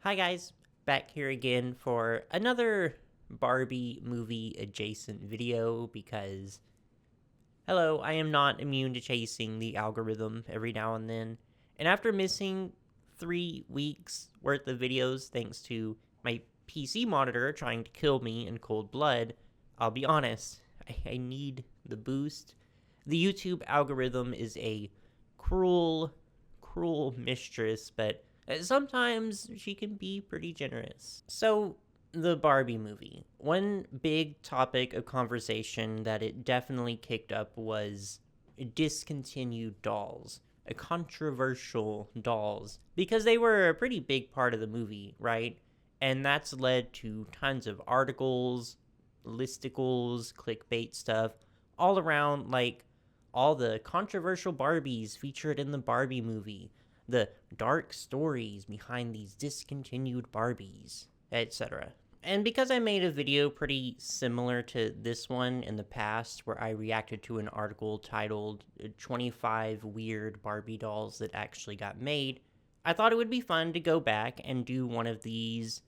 Hi guys, back here again for another Barbie movie adjacent video because, hello, I am not immune to chasing the algorithm every now and then. And after missing 3 weeks worth of videos thanks to my PC monitor trying to kill me in cold blood, I'll be honest, I need the boost. The YouTube algorithm is a cruel, cruel mistress, but sometimes she can be pretty generous. So, the Barbie movie. One big topic of conversation that it definitely kicked up was discontinued dolls. Controversial dolls. Because they were a pretty big part of the movie, right? And that's led to tons of articles, listicles, clickbait stuff, all around, like, all the controversial Barbies featured in the Barbie movie, the dark stories behind these discontinued Barbies, etc. And because I made a video pretty similar to this one in the past, where I reacted to an article titled 25 Weird Barbie Dolls That Actually Got Made, I thought it would be fun to go back and do one of these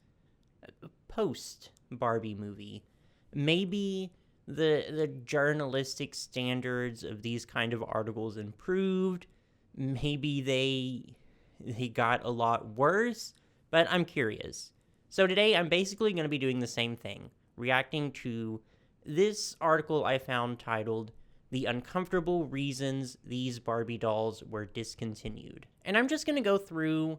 post-Barbie movie. Maybe the journalistic standards of these kind of articles improved. Maybe they got a lot worse, but I'm curious. So today I'm basically going to be doing the same thing, reacting to this article I found titled "The Uncomfortable Reasons These Barbie Dolls Were Discontinued." And I'm just going to go through,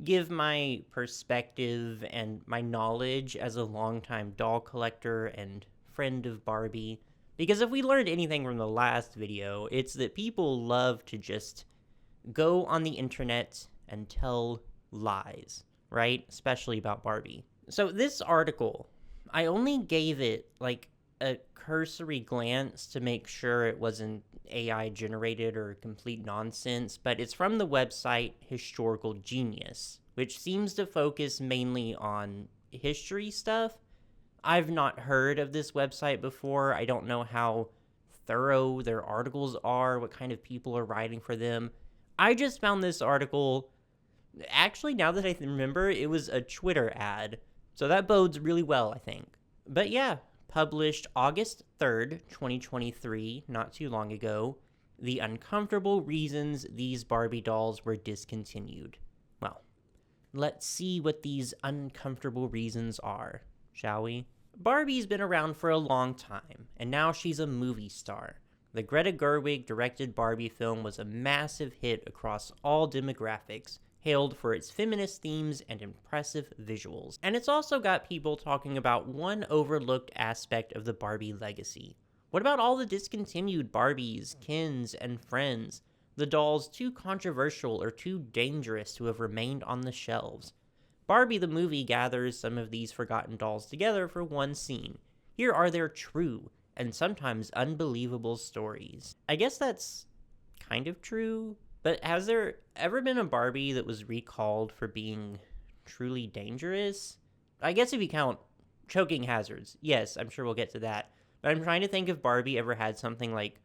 give my perspective and my knowledge as a longtime doll collector and friend of Barbie. Because if we learned anything from the last video, it's that people love to just go on the internet and tell lies, right? Especially about Barbie. So this article, I only gave it like a cursory glance to make sure it wasn't AI generated or complete nonsense, but it's from the website Historical Genius, which seems to focus mainly on history stuff. I've not heard of this website before. I don't know how thorough their articles are, what kind of people are writing for them. I just found this article. Actually, now that I remember, it was a Twitter ad. So that bodes really well, I think. But yeah, published August 3rd, 2023, not too long ago. The uncomfortable reasons these Barbie dolls were discontinued. Well, let's see what these uncomfortable reasons are, shall we? Barbie's been around for a long time, and now she's a movie star. The Greta Gerwig directed Barbie film was a massive hit across all demographics, hailed for its feminist themes and impressive visuals. And it's also got people talking about one overlooked aspect of the Barbie legacy. What about all the discontinued Barbies, Kens, and Friends? The dolls too controversial or too dangerous to have remained on the shelves. Barbie the movie gathers some of these forgotten dolls together for one scene. Here are their true and sometimes unbelievable stories. I guess that's kind of true, but has there ever been a Barbie that was recalled for being truly dangerous? I guess if you count choking hazards. Yes, I'm sure we'll get to that. But I'm trying to think if Barbie ever had something like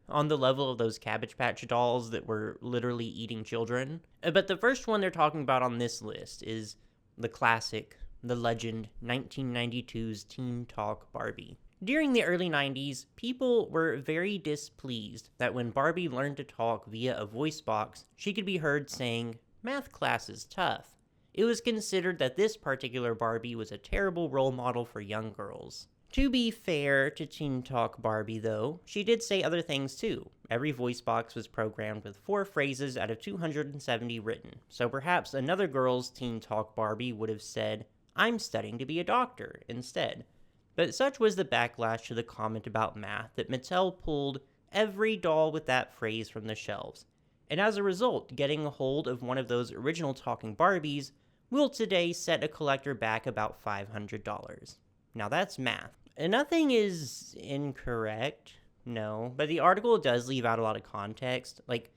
on the level of those Cabbage Patch dolls that were literally eating children. But the first one they're talking about on this list is the classic, the legend, 1992's Teen Talk Barbie. During the early 90s, people were very displeased that when Barbie learned to talk via a voice box, she could be heard saying, "Math class is tough." It was considered that this particular Barbie was a terrible role model for young girls. To be fair to Teen Talk Barbie, though, she did say other things too. Every voice box was programmed with 4 phrases out of 270 written, so perhaps another girl's Teen Talk Barbie would have said, "I'm studying to be a doctor," instead. But such was the backlash to the comment about math that Mattel pulled every doll with that phrase from the shelves. And as a result, getting a hold of one of those original talking Barbies will today set a collector back about $500. Now that's math. And nothing is incorrect, no, but the article does leave out a lot of context. Like,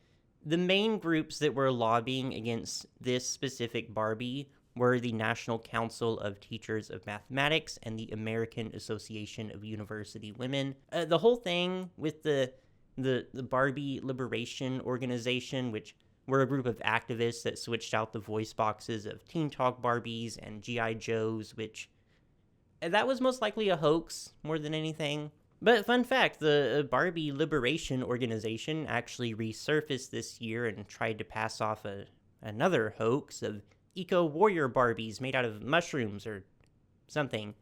the main groups that were lobbying against this specific Barbie were the National Council of Teachers of Mathematics and the American Association of University Women. The whole thing with the Barbie Liberation Organization, which were a group of activists that switched out the voice boxes of Teen Talk Barbies and G.I. Joes, which that was most likely a hoax more than anything. But fun fact, the Barbie Liberation Organization actually resurfaced this year and tried to pass off another hoax of eco-warrior Barbies made out of mushrooms or something.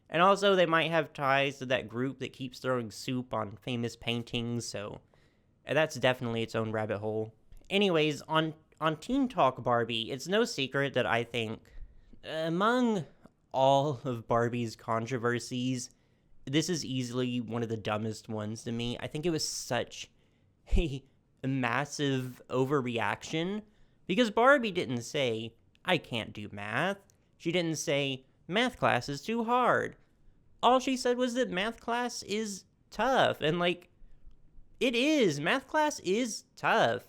And also they might have ties to that group that keeps throwing soup on famous paintings, so that's definitely its own rabbit hole. Anyways, on Teen Talk Barbie, it's no secret that I think among all of Barbie's controversies, this is easily one of the dumbest ones to me. I think it was such a massive overreaction because Barbie didn't say, I can't do math. She didn't say, math class is too hard. All she said was that math class is tough. And it is. Math class is tough.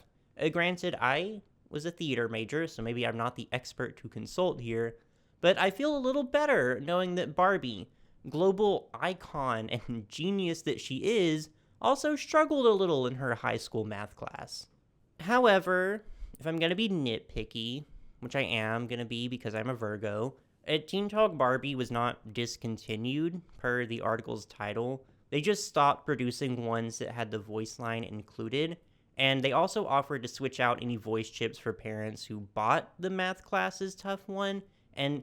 Granted, I was a theater major, so maybe I'm not the expert to consult here. But I feel a little better knowing that Barbie, global icon and genius that she is, also struggled a little in her high school math class. However, if I'm going to be nitpicky, which I am going to be because I'm a Virgo, Teen Talk Barbie was not discontinued per the article's title. They just stopped producing ones that had the voice line included, and they also offered to switch out any voice chips for parents who bought the math class's tough one, and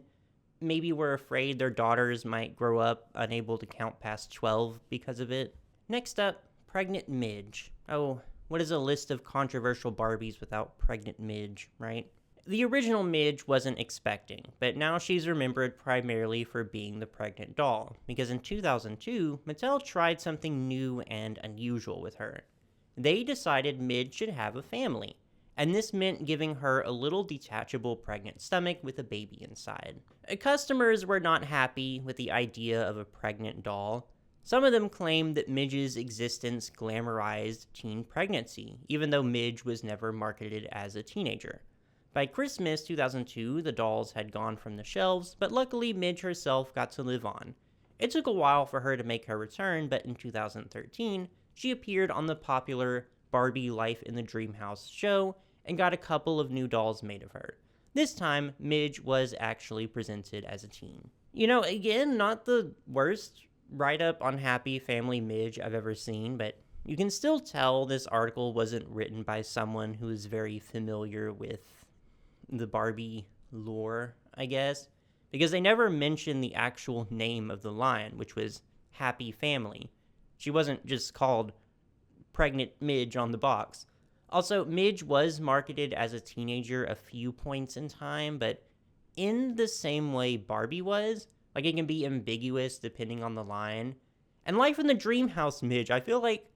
maybe were afraid their daughters might grow up unable to count past 12 because of it. Next up, Pregnant Midge. Oh, what is a list of controversial Barbies without Pregnant Midge, right? The original Midge wasn't expecting, but now she's remembered primarily for being the pregnant doll, because in 2002, Mattel tried something new and unusual with her. They decided Midge should have a family, and this meant giving her a little detachable pregnant stomach with a baby inside. Customers were not happy with the idea of a pregnant doll. Some of them claimed that Midge's existence glamorized teen pregnancy, even though Midge was never marketed as a teenager. By Christmas 2002, the dolls had gone from the shelves, but luckily Midge herself got to live on. It took a while for her to make her return, but in 2013, she appeared on the popular Barbie Life in the Dreamhouse show and got a couple of new dolls made of her. This time, Midge was actually presented as a teen. Again, not the worst write-up on Happy Family Midge I've ever seen, but you can still tell this article wasn't written by someone who is very familiar with the Barbie lore, I guess, because they never mentioned the actual name of the line, which was Happy Family. She wasn't just called Pregnant Midge on the box. Also, Midge was marketed as a teenager a few points in time, but in the same way Barbie was, it can be ambiguous depending on the line. And Life in the Dreamhouse Midge, I feel like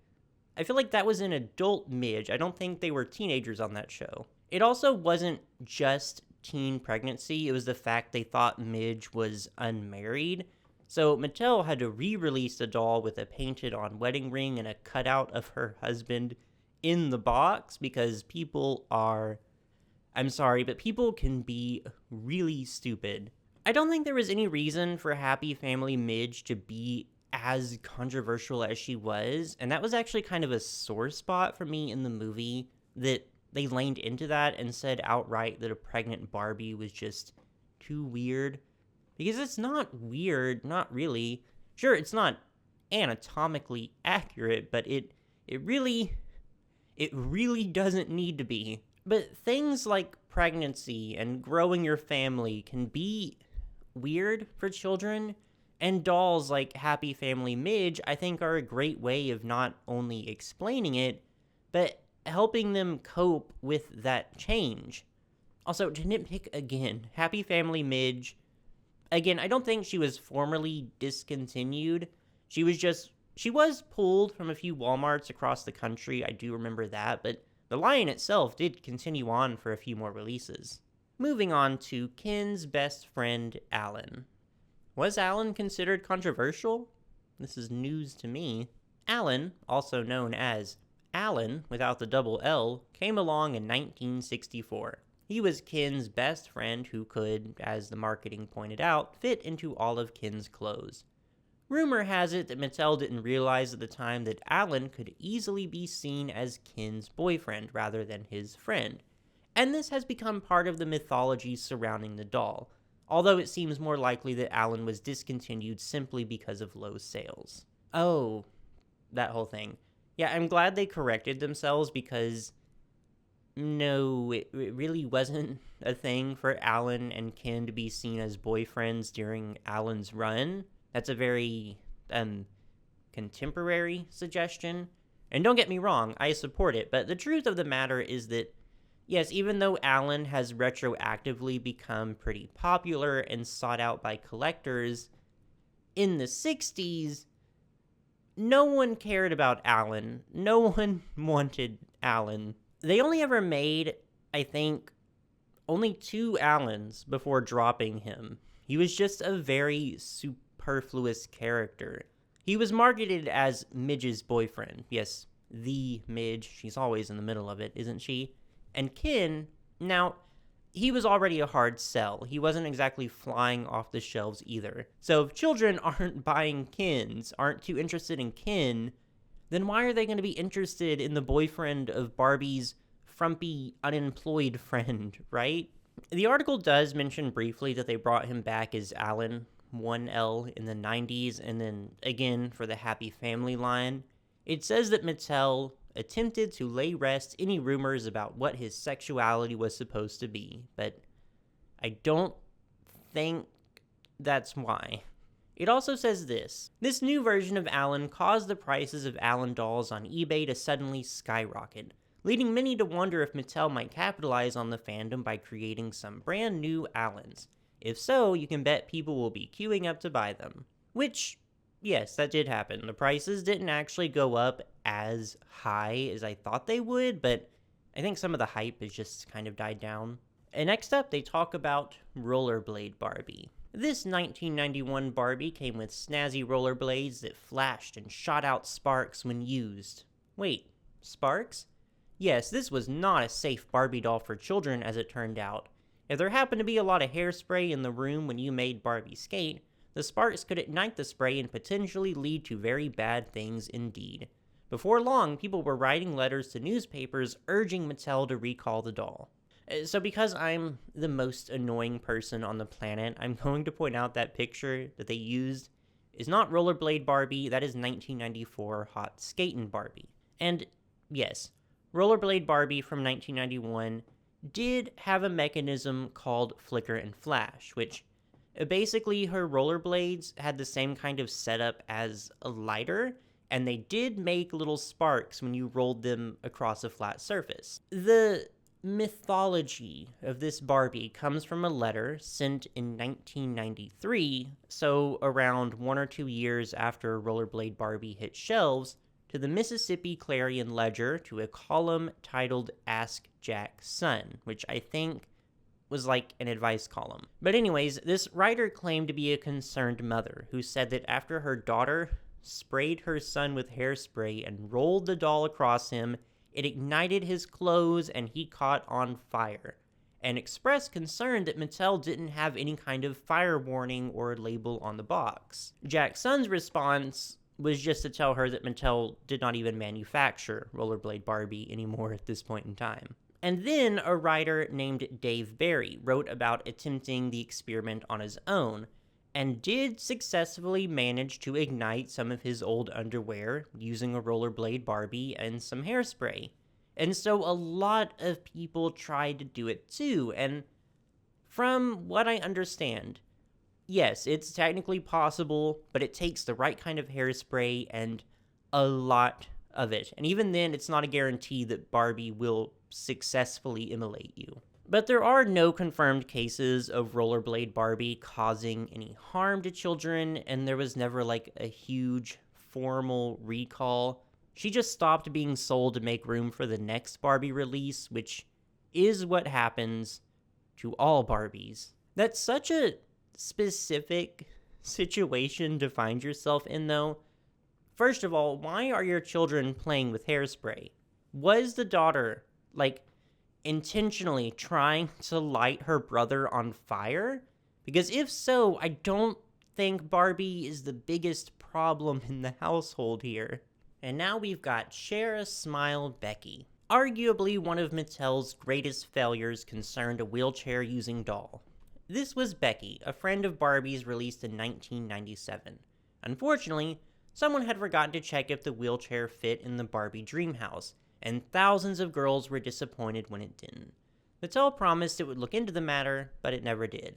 that was an adult Midge. I don't think they were teenagers on that show. It also wasn't just teen pregnancy, it was the fact they thought Midge was unmarried. So Mattel had to re-release the doll with a painted-on wedding ring and a cutout of her husband in the box because people can be really stupid. I don't think there was any reason for Happy Family Midge to be as controversial as she was, and that was actually kind of a sore spot for me in the movie, that they leaned into that and said outright that a pregnant Barbie was just too weird. Because it's not weird, not really. Sure, it's not anatomically accurate, but it really doesn't need to be. But things like pregnancy and growing your family can be weird for children, and dolls like Happy Family Midge, I think, are a great way of not only explaining it, but helping them cope with that change. Also, to nitpick again, Happy Family Midge, again, I don't think she was formally discontinued. She was pulled from a few Walmarts across the country, I do remember that, but the line itself did continue on for a few more releases. Moving on to Ken's best friend, Allan. Was Allan considered controversial? This is news to me. Allan, also known as Allan without the double L, came along in 1964. He was Ken's best friend who could, as the marketing pointed out, fit into all of Ken's clothes. Rumor has it that Mattel didn't realize at the time that Allan could easily be seen as Ken's boyfriend rather than his friend, and this has become part of the mythology surrounding the doll, although it seems more likely that Allan was discontinued simply because of low sales. Oh, that whole thing. Yeah, I'm glad they corrected themselves because no, it really wasn't a thing for Allan and Ken to be seen as boyfriends during Allan's run. That's a very contemporary suggestion. And don't get me wrong, I support it, but the truth of the matter is that, yes, even though Allan has retroactively become pretty popular and sought out by collectors, in the 60s, no one cared about Allan. No one wanted Allan. They only ever made, I think, only 2 Allans before dropping him. He was just a very superfluous character. He was marketed as Midge's boyfriend. Yes, the Midge. She's always in the middle of it, isn't she? And Ken, now, he was already a hard sell. He wasn't exactly flying off the shelves either. So if children aren't buying Kens, aren't too interested in Ken, then why are they going to be interested in the boyfriend of Barbie's frumpy, unemployed friend, right? The article does mention briefly that they brought him back as Allan, 1L, in the 90s, and then again for the Happy Family line. It says that Mattel attempted to lay rest any rumors about what his sexuality was supposed to be, but I don't think that's why. It also says this new version of Allan caused the prices of Allan dolls on eBay to suddenly skyrocket, leading many to wonder if Mattel might capitalize on the fandom by creating some brand new Allans. If so, you can bet people will be queuing up to buy them. Which, yes, that did happen. The prices didn't actually go up as high as I thought they would, but I think some of the hype has just kind of died down. And next up, they talk about Rollerblade Barbie. This 1991 Barbie came with snazzy rollerblades that flashed and shot out sparks when used. Wait, sparks? Yes, this was not a safe Barbie doll for children, as it turned out. If there happened to be a lot of hairspray in the room when you made Barbie skate, the sparks could ignite the spray and potentially lead to very bad things indeed. Before long, people were writing letters to newspapers urging Mattel to recall the doll. So because I'm the most annoying person on the planet, I'm going to point out that picture that they used is not Rollerblade Barbie, that is 1994 Hot Skatin' Barbie. And yes, Rollerblade Barbie from 1991 did have a mechanism called flicker and flash, which basically her rollerblades had the same kind of setup as a lighter, and they did make little sparks when you rolled them across a flat surface. The mythology of this Barbie comes from a letter sent in 1993, so around 1 or 2 years after Rollerblade Barbie hit shelves, to the Mississippi Clarion Ledger to a column titled Ask Jack's Son, which I think was like an advice column. But anyways, this writer claimed to be a concerned mother who said that after her daughter sprayed her son with hairspray and rolled the doll across him, it ignited his clothes and he caught on fire, and expressed concern that Mattel didn't have any kind of fire warning or label on the box. Jack's son's response was just to tell her that Mattel did not even manufacture Rollerblade Barbie anymore at this point in time. And then a writer named Dave Barry wrote about attempting the experiment on his own, and did successfully manage to ignite some of his old underwear using a Rollerblade Barbie and some hairspray. And so a lot of people tried to do it too, and from what I understand, yes, it's technically possible, but it takes the right kind of hairspray and a lot of it. And even then, it's not a guarantee that Barbie will successfully immolate you. But there are no confirmed cases of Rollerblade Barbie causing any harm to children, and there was never like a huge formal recall. She just stopped being sold to make room for the next Barbie release, which is what happens to all Barbies. That's such a specific situation to find yourself in, though. First of all, why are your children playing with hairspray? Was the daughter, intentionally trying to light her brother on fire? Because if so, I don't think Barbie is the biggest problem in the household here. And now we've got Share a Smile Becky. Arguably one of Mattel's greatest failures concerned a wheelchair-using doll. This was Becky, a friend of Barbie's released in 1997. Unfortunately, someone had forgotten to check if the wheelchair fit in the Barbie dream house, and thousands of girls were disappointed when it didn't. Mattel promised it would look into the matter, but it never did.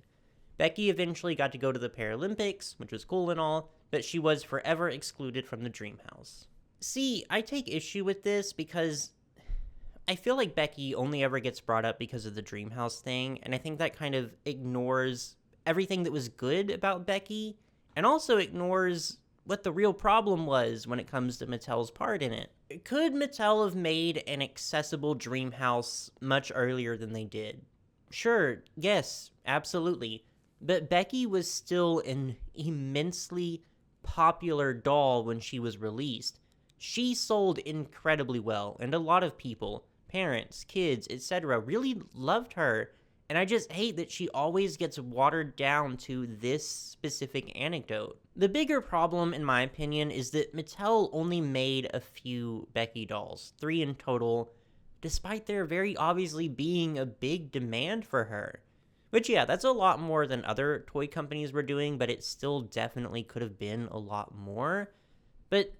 Becky eventually got to go to the Paralympics, which was cool and all, but she was forever excluded from the dream house. See, I take issue with this because I feel like Becky only ever gets brought up because of the Dreamhouse thing, and I think that kind of ignores everything that was good about Becky, and also ignores what the real problem was when it comes to Mattel's part in it. Could Mattel have made an accessible Dreamhouse much earlier than they did? Sure, yes, absolutely. But Becky was still an immensely popular doll when she was released. She sold incredibly well, and a lot of people, parents, kids, etc., really loved her, and I just hate that she always gets watered down to this specific anecdote. The bigger problem, in my opinion, is that Mattel only made a few Becky dolls, 3 in total, despite there very obviously being a big demand for her. Which, yeah, that's a lot more than other toy companies were doing, but it still definitely could have been a lot more. But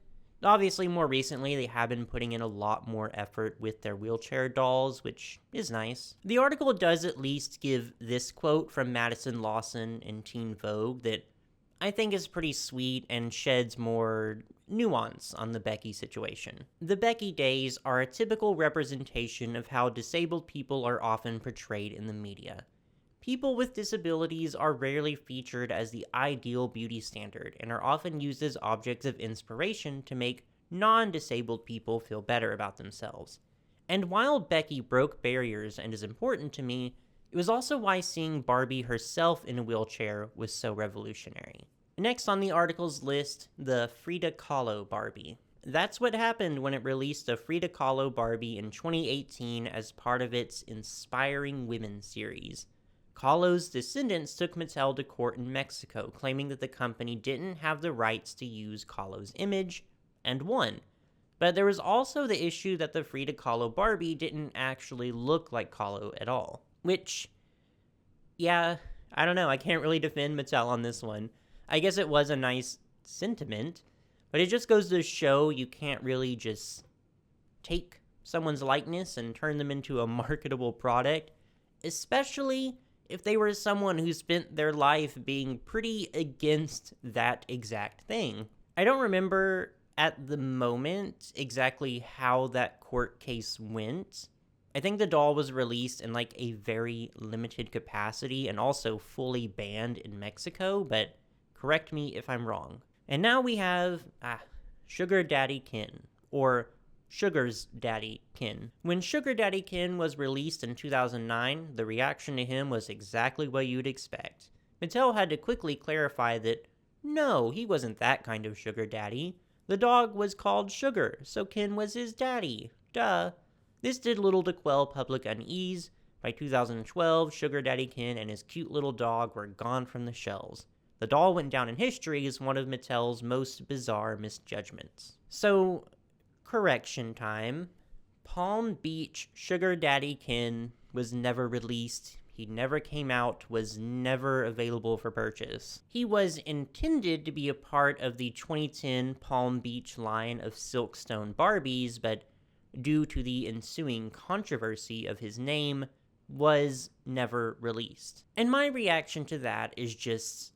obviously, more recently, they have been putting in a lot more effort with their wheelchair dolls, which is nice. The article does at least give this quote from Madison Lawson in Teen Vogue that I think is pretty sweet and sheds more nuance on the Becky situation. The Becky days are a typical representation of how disabled people are often portrayed in the media. People with disabilities are rarely featured as the ideal beauty standard and are often used as objects of inspiration to make non-disabled people feel better about themselves. And while Becky broke barriers and is important to me, it was also why seeing Barbie herself in a wheelchair was so revolutionary. Next on the article's list, the Freda Colo Barbie. That's what happened when it released a Freda Colo Barbie in 2018 as part of its Inspiring Women series. Kahlo's descendants took Mattel to court in Mexico, claiming that the company didn't have the rights to use Kahlo's image, and won. But there was also the issue that the Freda Colo Barbie didn't actually look like Kahlo at all. Which, yeah, I don't know, I can't really defend Mattel on this one. I guess it was a nice sentiment, but it just goes to show you can't really just take someone's likeness and turn them into a marketable product, especially if they were someone who spent their life being pretty against that exact thing. I don't remember at the moment exactly how that court case went. I think the doll was released in like a very limited capacity and also fully banned in Mexico, but correct me if I'm wrong. And now we have Sugar Daddy Ken, or Sugar's Daddy Ken. When Sugar Daddy Ken was released in 2009, the reaction to him was exactly what you'd expect. Mattel had to quickly clarify that, no, he wasn't that kind of sugar daddy. The dog was called Sugar, so Ken was his daddy. Duh. This did little to quell public unease. By 2012, Sugar Daddy Ken and his cute little dog were gone from the shelves. The doll went down in history as one of Mattel's most bizarre misjudgments. So, correction time. Palm Beach Sugar Daddy Ken was never released. He never came out, was never available for purchase. He was intended to be a part of the 2010 Palm Beach line of Silkstone Barbies, but due to the ensuing controversy of his name, was never released. And my reaction to that is just,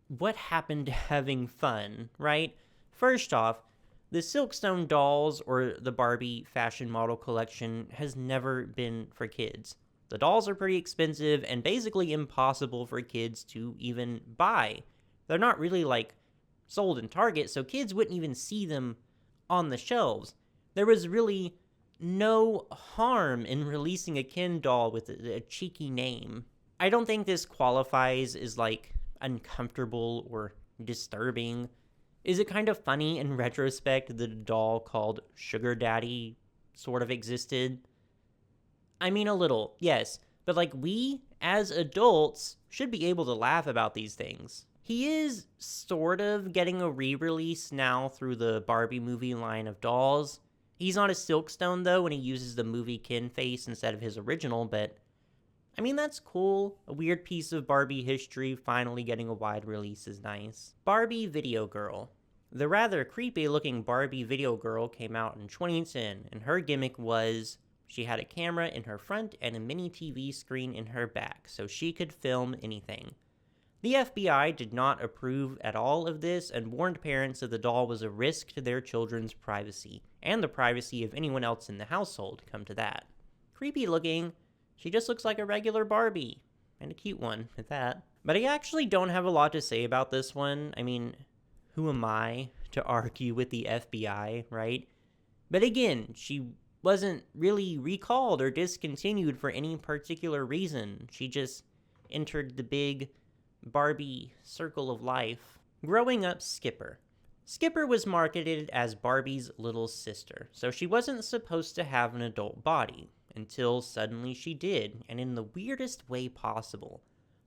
what happened to having fun, right? First off, the Silkstone dolls, or the Barbie fashion model collection, has never been for kids. The dolls are pretty expensive and basically impossible for kids to even buy. They're not really, sold in Target, so kids wouldn't even see them on the shelves. There was really no harm in releasing a Ken doll with a cheeky name. I don't think this qualifies as, uncomfortable or disturbing. Is it kind of funny in retrospect that a doll called Sugar Daddy sort of existed? I mean, a little, yes, but we, as adults, should be able to laugh about these things. He is sort of getting a re-release now through the Barbie movie line of dolls. He's not a Silkstone, though, when he uses the movie Ken face instead of his original, but I mean, that's cool. A weird piece of Barbie history finally getting a wide release is nice. Barbie Video Girl. The rather creepy-looking Barbie Video Girl came out in 2010, and her gimmick was she had a camera in her front and a mini TV screen in her back, so she could film anything. The FBI did not approve at all of this and warned parents that the doll was a risk to their children's privacy, and the privacy of anyone else in the household, come to that. Creepy looking, she just looks like a regular Barbie, and a cute one at that. But I actually don't have a lot to say about this one. I mean, who am I to argue with the FBI, right? But again, she wasn't really recalled or discontinued for any particular reason. She just entered the big Barbie circle of life. Growing up Skipper. Skipper was marketed as Barbie's little sister, so she wasn't supposed to have an adult body, until suddenly she did, and in the weirdest way possible.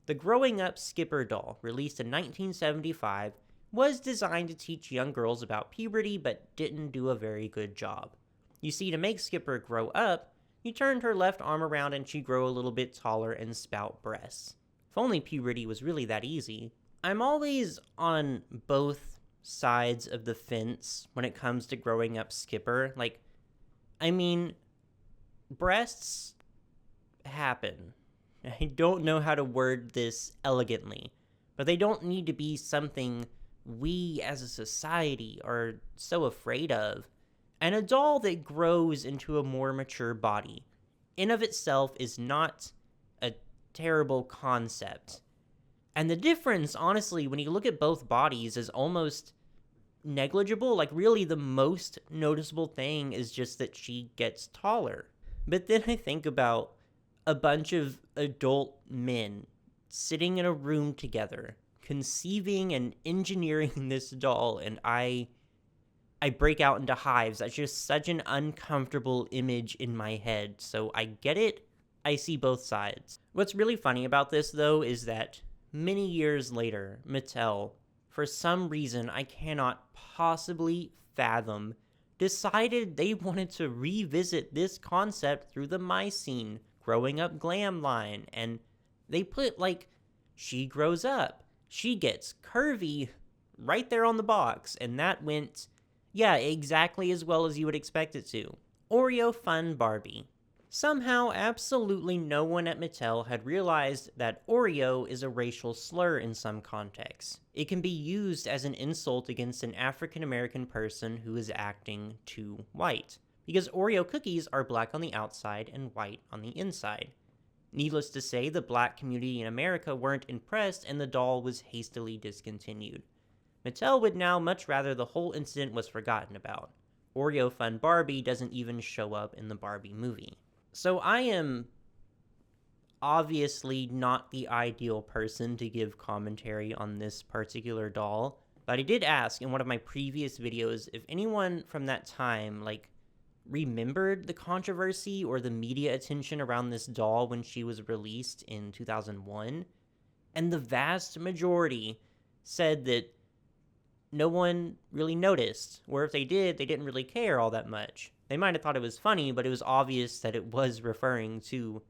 The Growing Up Skipper doll, released in 1975, was designed to teach young girls about puberty, but didn't do a very good job. You see, to make Skipper grow up, you turned her left arm around and she'd grow a little bit taller and spout breasts. If only puberty was really that easy. I'm always on both sides of the fence when it comes to Growing Up Skipper. Breasts happen. I don't know how to word this elegantly, but they don't need to be something we as a society are so afraid of. And a doll that grows into a more mature body, in of itself, is not a terrible concept. And the difference, honestly, when you look at both bodies, is almost negligible. Like, really, the most noticeable thing is just that she gets taller. But then I think about a bunch of adult men sitting in a room together, conceiving and engineering this doll, and I break out into hives. That's just such an uncomfortable image in my head. So I get it. I see both sides. What's really funny about this, though, is that many years later, Mattel, for some reason I cannot possibly fathom, decided they wanted to revisit this concept through the My Scene Growing Up Glam line. And they put, she grows up, she gets curvy right there on the box. And that went, yeah, exactly as well as you would expect it to. Oreo Fun Barbie. Somehow, absolutely no one at Mattel had realized that Oreo is a racial slur in some contexts. It can be used as an insult against an African-American person who is acting too white, because Oreo cookies are black on the outside and white on the inside. Needless to say, the black community in America weren't impressed and the doll was hastily discontinued. Mattel would now much rather the whole incident was forgotten about. Oreo Fun Barbie doesn't even show up in the Barbie movie. So I am obviously not the ideal person to give commentary on this particular doll, but I did ask in one of my previous videos if anyone from that time, remembered the controversy or the media attention around this doll when she was released in 2001, and the vast majority said that no one really noticed, or if they did, they didn't really care all that much. They might have thought it was funny, but it was obvious that it was referring to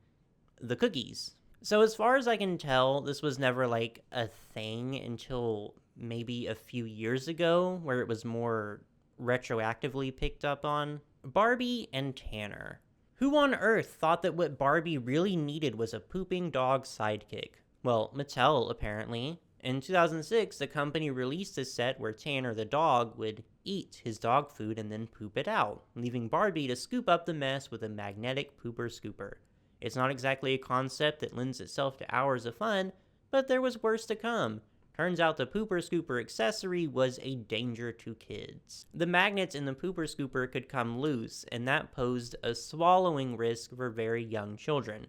the cookies. So as far as I can tell, this was never a thing until maybe a few years ago, where it was more retroactively picked up on. Barbie and Tanner. Who on earth thought that what Barbie really needed was a pooping dog sidekick? Well, Mattel, apparently. In 2006, the company released a set where Tanner the dog would eat his dog food and then poop it out, leaving Barbie to scoop up the mess with a magnetic pooper scooper. It's not exactly a concept that lends itself to hours of fun, but there was worse to come. Turns out the pooper scooper accessory was a danger to kids. The magnets in the pooper scooper could come loose, and that posed a swallowing risk for very young children.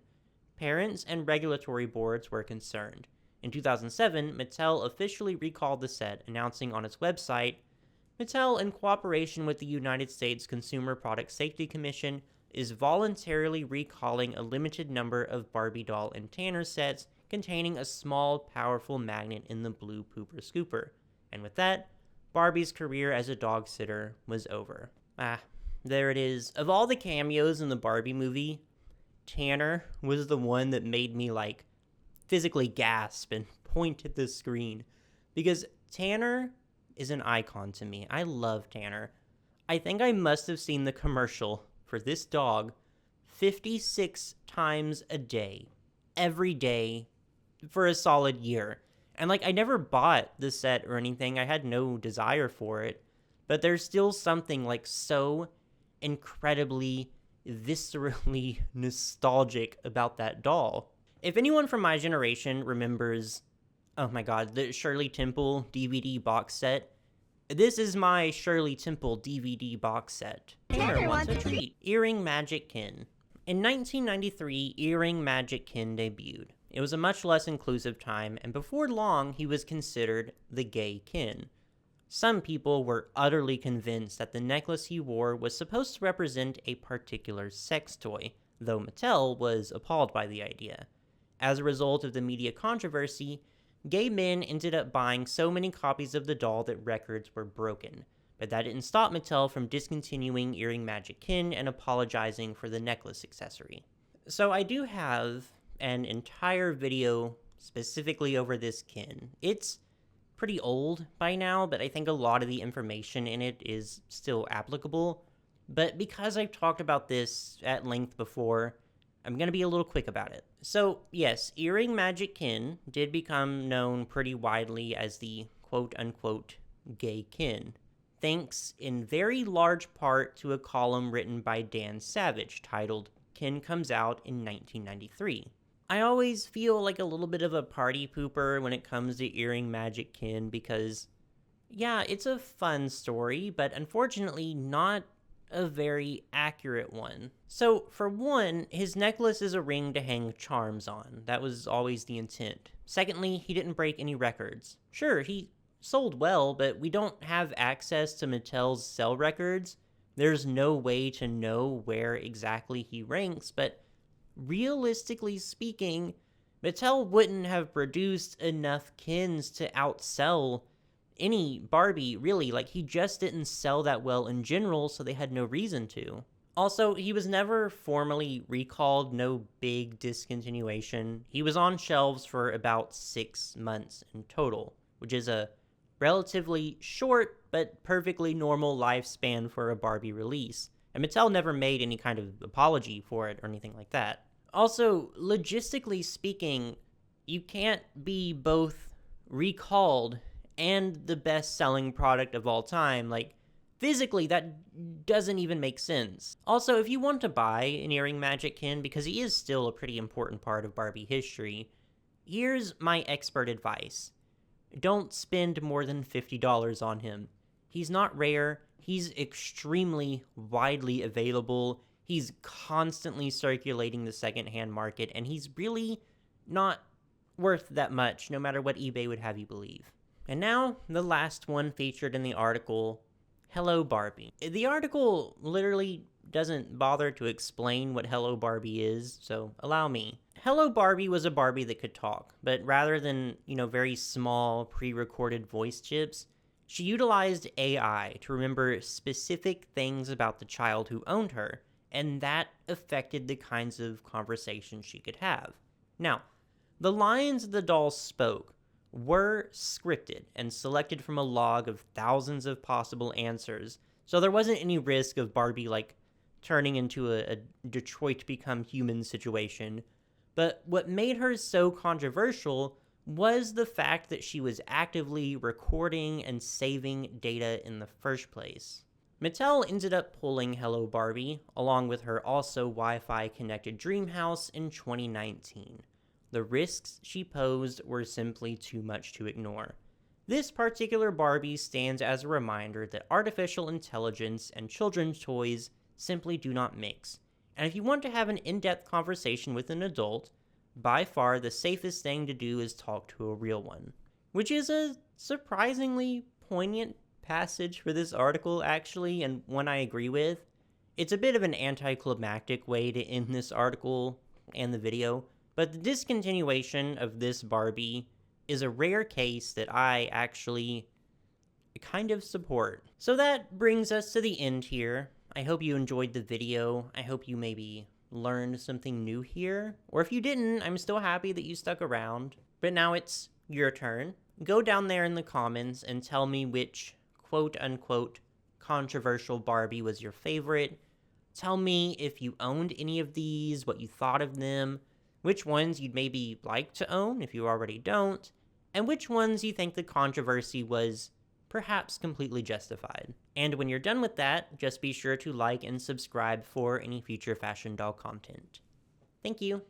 Parents and regulatory boards were concerned. In 2007, Mattel officially recalled the set, announcing on its website, Mattel, in cooperation with the United States Consumer Product Safety Commission, is voluntarily recalling a limited number of Barbie doll and Tanner sets containing a small, powerful magnet in the blue pooper scooper. And with that, Barbie's career as a dog sitter was over. there it is. Of all the cameos in the Barbie movie, Tanner was the one that made me, like, physically gasp and point at the screen. Because Tanner is an icon to me. I love Tanner. I think I must have seen the commercial for this dog 56 times a day. Every day for a solid year. And, like, I never bought the set or anything. I had no desire for it. But there's still something, like, so incredibly, viscerally nostalgic about that doll. If anyone from my generation remembers, oh my god, the Shirley Temple DVD box set, this is my Shirley Temple DVD box set. Tanner wants a treat. Earring Magic Kin. In 1993, Earring Magic Kin debuted. It was a much less inclusive time, and before long, he was considered the gay kin. Some people were utterly convinced that the necklace he wore was supposed to represent a particular sex toy, though Mattel was appalled by the idea. As a result of the media controversy, gay men ended up buying so many copies of the doll that records were broken, but that didn't stop Mattel from discontinuing Earring Magic Kin and apologizing for the necklace accessory. So I do have an entire video specifically over this kin. It's pretty old by now, but I think a lot of the information in it is still applicable. But because I've talked about this at length before, I'm going to be a little quick about it. So, yes, Earring Magic Kin did become known pretty widely as the quote-unquote gay kin, thanks in very large part to a column written by Dan Savage titled Kin Comes Out in 1993. I always feel like a little bit of a party pooper when it comes to Earring Magic Kin because, yeah, it's a fun story, but unfortunately not a very accurate one. So, for one, his necklace is a ring to hang charms on. That was always the intent. Secondly, he didn't break any records. Sure, he sold well, but we don't have access to Mattel's sell records. There's no way to know where exactly he ranks, but realistically speaking, Mattel wouldn't have produced enough kins to outsell any Barbie, really. Like, he just didn't sell that well in general, so they had no reason to. Also, he was never formally recalled, no big discontinuation. He was on shelves for about 6 months in total, which is a relatively short but perfectly normal lifespan for a Barbie release. And Mattel never made any kind of apology for it or anything like that. Also, logistically speaking, you can't be both recalled and the best-selling product of all time. Like, physically, that doesn't even make sense. Also, if you want to buy an Earring Magic Kin, because he is still a pretty important part of Barbie history, here's my expert advice. Don't spend more than $50 on him. He's not rare, he's extremely widely available, he's constantly circulating the secondhand market, and he's really not worth that much, no matter what eBay would have you believe. And now, the last one featured in the article, Hello Barbie. The article literally doesn't bother to explain what Hello Barbie is, so allow me. Hello Barbie was a Barbie that could talk, but rather than, very small pre-recorded voice chips, she utilized AI to remember specific things about the child who owned her, and that affected the kinds of conversations she could have. Now, the lines the doll spoke were scripted and selected from a log of thousands of possible answers, so there wasn't any risk of Barbie, turning into a Detroit Become Human situation. But what made her so controversial was the fact that she was actively recording and saving data in the first place. Mattel ended up pulling Hello Barbie, along with her also Wi-Fi connected Dreamhouse, in 2019. The risks she posed were simply too much to ignore. This particular Barbie stands as a reminder that artificial intelligence and children's toys simply do not mix. And if you want to have an in-depth conversation with an adult, by far the safest thing to do is talk to a real one. Which is a surprisingly poignant passage for this article, actually, and one I agree with. It's a bit of an anticlimactic way to end this article and the video, but the discontinuation of this Barbie is a rare case that I actually kind of support. So that brings us to the end here. I hope you enjoyed the video. I hope you maybe learned something new here. Or if you didn't, I'm still happy that you stuck around. But now it's your turn. Go down there in the comments and tell me which quote-unquote controversial Barbie was your favorite. Tell me if you owned any of these, what you thought of them, which ones you'd maybe like to own if you already don't, and which ones you think the controversy was perhaps completely justified. And when you're done with that, just be sure to like and subscribe for any future Fashion Doll content. Thank you.